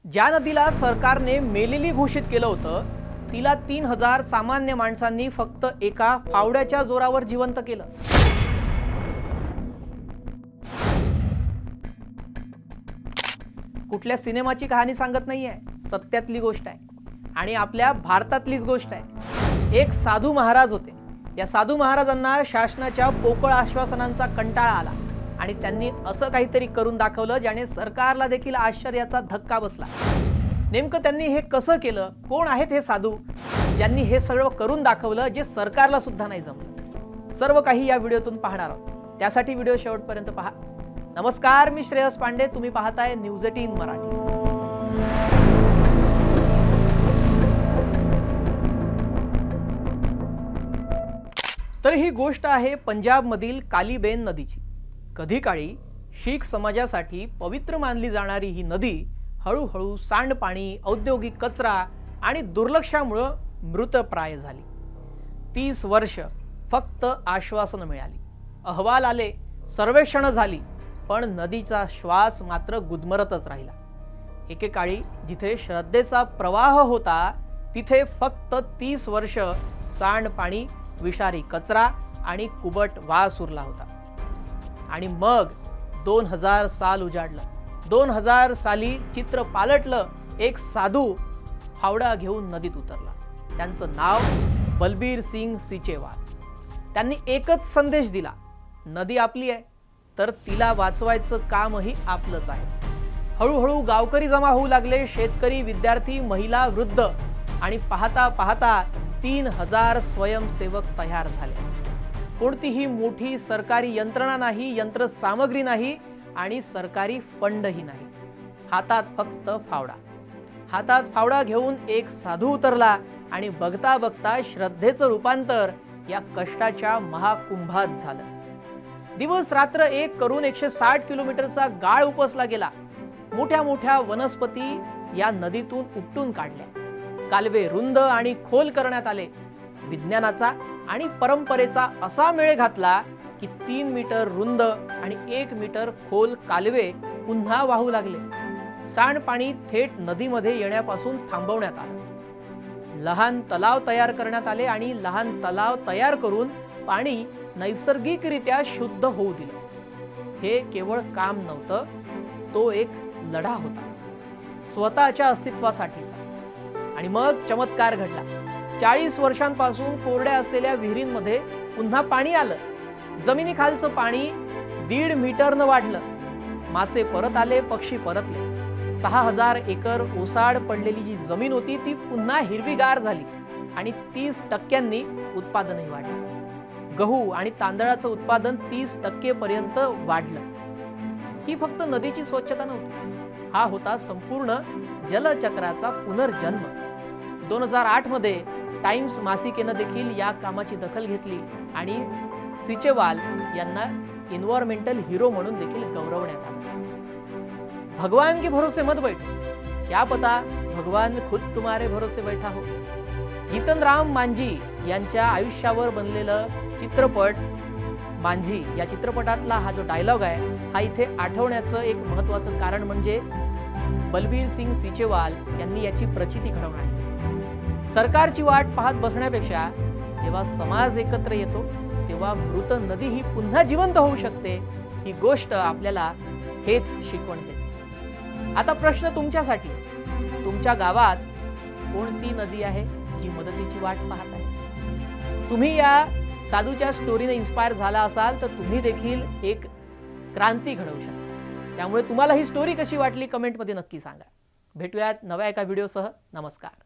ज्या नदीला सरकारने मेलेली घोषित केलं होतं तिला 3000 सामान्य माणसांनी फक्त एका फावड्याच्या जोरावर जिवंत केलं। कुठल्या सिनेमाची कहाणी सांगत नाहीये, सत्यातली गोष्ट आहे आणि आपल्या भारतातलीच गोष्ट आहे। एक साधू महाराज होते। या साधू महाराजांना शासनाच्या पोकळ आश्वासनांचा कंटाळा आला आणि त्यांनी असं काहीतरी करून दाखवलं ज्याने सरकारला देखील आश्चर्याचा धक्का बसला। नेमकं त्यांनी हे कसं केलं? कोण आहेत हे साधू ज्यांनी हे सगळं करून दाखवलं जे सरकारला सुद्धा नाही जमलं? सर्व काही या व्हिडिओतून पाहणार आहोत, त्यासाठी व्हिडिओ शेवटपर्यंत पहा। नमस्कार, मी श्रेयस पांडे, तुम्ही पाहताय न्यूज 18 मराठी। तर ही गोष्ट आहे पंजाबमधील कालीबेन नदीची। कधी काळी शीख समाजासाठी पवित्र मानली जाणारी ही नदी हळूहळू सांडपाणी, औद्योगिक कचरा आणि दुर्लक्षामुळे मृतप्राय झाली। 30 वर्ष फक्त आश्वासन मिळाली, अहवाल आले, सर्वेक्षण झाली, पण नदीचा श्वास मात्र गुदमरतच राहिला। एकेकाळी जिथे श्रद्धेचा प्रवाह होता तिथे फक्त 30 वर्ष सांडपाणी, विषारी कचरा आणि कुबट वास उरला होता। आणि मग 2000 साल उजाडलं। 2000 साली चित्र पालटलं। एक साधू फावडा घेऊन नदीत उतरला। त्यांचं नाव बलबीर सिंग सीचेवाल। त्यांनी एकच संदेश दिला, नदी आपली आहे तर तिला वाचवायचं कामही आपलंच आहे। हळूहळू गावकरी जमा होऊ लागले, शेतकरी, विद्यार्थी, महिला, वृद्ध आणि पाहता पाहता 3000 स्वयंसेवक तयार झाले। कोणतीही मोठी सरकारी यंत्रणा नाही, यंत्रसामग्री नाही आणि सरकारी फंडही नाही। हातात फक्त फावडा। हातात फावडा घेऊन एक साधू उतरला आणि बघता बघता श्रद्धेचं रूपांतर या कष्टाच्या महाकुंभात झालं। दिवस रात्र एक करून 160 किलोमीटरचा गाळ उपसला गेला। मोठ्या मोठ्या वनस्पती या नदीतून उपटून काढल्या। कालवे रुंद आणि खोल करण्यात आले। विज्ञानाचा आणि परंपरेचा असा मेळ घातला की 3 मीटर रुंद आणि 1 मीटर खोल कालवे पुन्हा वाहू लागले। सांडपाणी थेट नदीमध्ये येण्यापासून थांबवण्यात आलं। लहान तलाव तयार करण्यात आले आणि लहान तलाव तयार करून पाणी नैसर्गिकरित्या शुद्ध होऊ दिले। हे केवळ काम नव्हतं, तो एक लढा होता स्वतःच्या अस्तित्वासाठीचा। आणि मग चमत्कार घडला। 40 वर्षांपासून कोरड्या असलेल्या विहिरींमध्ये पुन्हा पाणी आलं। जमिनीखालचं पाणी 1.5 मीटरनं वाढलं। मासे परत आले, पक्षी परतले। 6000 एकर ओसाड पडलेली जी जमीन होती ती पुन्हा हिरवीगार झाली आणि 30% उत्पादनही वाढलं। गहू आणि तांदळाचं उत्पादन 30% पर्यंत वाढलं। ही फक्त नदीची स्वच्छता नव्हती, हा होता संपूर्ण जलचक्राचा पुनर्जन्म। 2008 मध्ये टाइम्स मासिकेनं देखील या कामाची दखल घेतली आणि सीचेवाल यांना एन्व्हायरमेंटल हीरो म्हणून देखील गौरवण्यात आलं। भगवान के भरोसे मत बैठो, क्या पता भगवान खुद तुम्हारे भरोसे बैठा हो। जीतन राम मांझी यांच्या आयुष्यावर बनलेलं चित्रपट मांझी या चित्रपटातला हा जो डायलॉग आहे हा इथे आठवण्याचं एक महत्त्वाचं कारण म्हणजे बलबीर सिंग सीचेवाल यांनी याची प्रचिती घडवून आणली। सरकारची वाट पाहत बसण्यापेक्षा जेव्हा समाज एकत्र येतो तेव्हा मृत नदी ही पुन्हा जिवंत होऊ शकते। ही गोष्ट आपल्याला हेच शिकवण देते। आता प्रश्न तुमच्यासाठी, तुमच्या गावात कोणती नदी आहे जी मदतीची वाट पाहत आहे? तुम्ही या साधूच्या स्टोरीने इन्स्पायर झाला असाल तर तुम्ही देखील एक क्रांती घडवू शकता। त्यामुळे तुम्हाला ही स्टोरी कशी वाटली कमेंटमध्ये नक्की सांगा। भेटूयात नव्या एका व्हिडिओसह। नमस्कार।